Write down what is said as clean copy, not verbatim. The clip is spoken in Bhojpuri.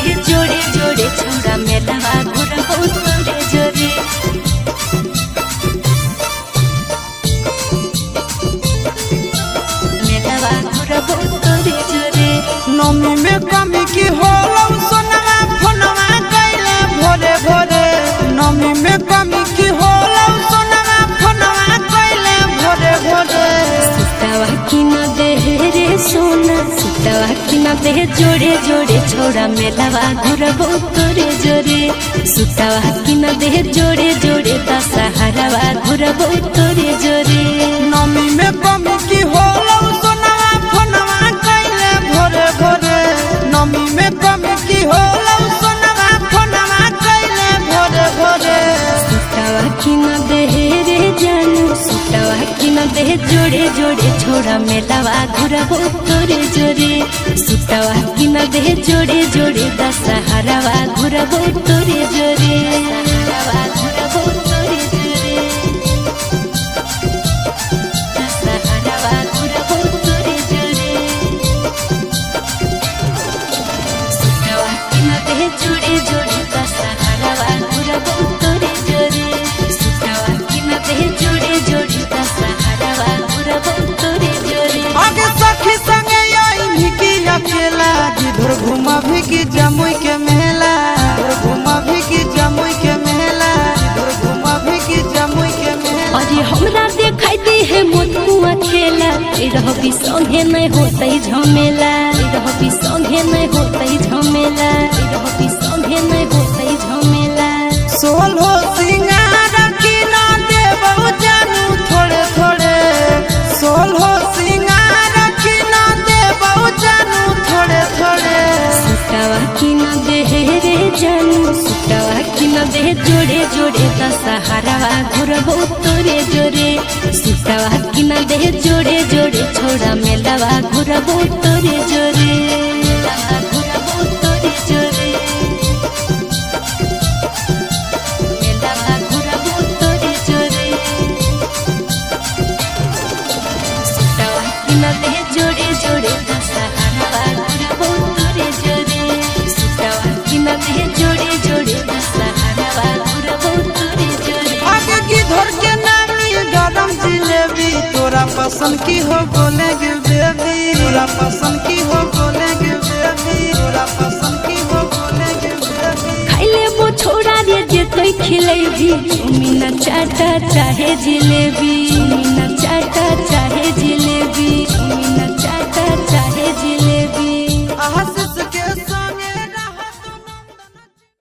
देह जोड़े जोड़े छौड़ा मेलावा घुरबो तोरे जोरे मेलावा घुरबो तोरे जोरे। नमी में कमी की होलौ सोनवा फोनवा कैले भोरे भोरे नमी में कमी की होलौ सोनवा फोनवा कैले भोरे भोरे सुतावा की न देह रे सोना सुतावा की न देह जोड़े जोड़े छौड़ा मेलावा घुरबो तोरे जोरे सुतावा की न देह जोड़े जोड़े दशहरावा घुरबो तोरे जोरे। नमी में कमी की होलौ सोनवा फोनवा कैले भोरे भोरे नमी में कमी की होलौ सोनवा फोनवा कैले भोरे भोरे सुतावा की न देह रे जानू सुतावा की न देह जोड़े जोड़े छौड़ा मेलावा घुरबो तोरे जोरे सुतावा की न देह जोड़े जोड़े दशहरावा घुरबो तोरे जोरे दशहरावा घुरबो तोरे जोरे दशहरावा घुरबो तोरे जोरे सुतावा की न देह जोड़े जोड़े दशहरावा घुरबो तोरे जोरे सुतावा की न देह जोड़े जोड़े दशहरावा घुरबो तोरे जोरे। आगे सखी संगे आई की अकेला जिधर घुमा भी की जमुई के मेला घुमा भी की जमुई के मेला घुमा भी की जमुई के मेला। अरे हमरा देखाई दे है मोटुआ खेला रहबी संगे नहीं होतै झमेला रहबी संगे नहीं होतै झमेला रहबी संगे नहीं होतै झमेला। सोलो सिंगार की ना देबौ जानू थोड़े थोड़े सोलो सिंगार की ना देबौ जानू थोड़े थोड़े सुतावा की न देह रे जानू सुतावा की न देह जोड़े जोड़े दशहरावा घुरबो तोरे जोरे सुतावा की न देह जोड़े जोड़े छौड़ा मेलावा घुरबो तोरे जोरे मेलावा घुरबो तोरे जोरे मेलावा घुरबो तोरे जोरे सुतावा की न देह जोड़े जोड़े दशहरावा घुरबो तोरे जोरे सुतावा की न देह जोड़े जोड़े दशहरावा घुरबो तोरे जोरे। आगे की धर के नामी गरम जिलेबी तोरा पसंद की हो बोलेगे बेबी तोरा पसंद की हो बोलेगे बेबी तोरा पसंद की हो बोलेगे बेबी। खाइले वो छोड़ा रे जे तोय खिलेबी चुमी न चाटा चाहे जिलेबी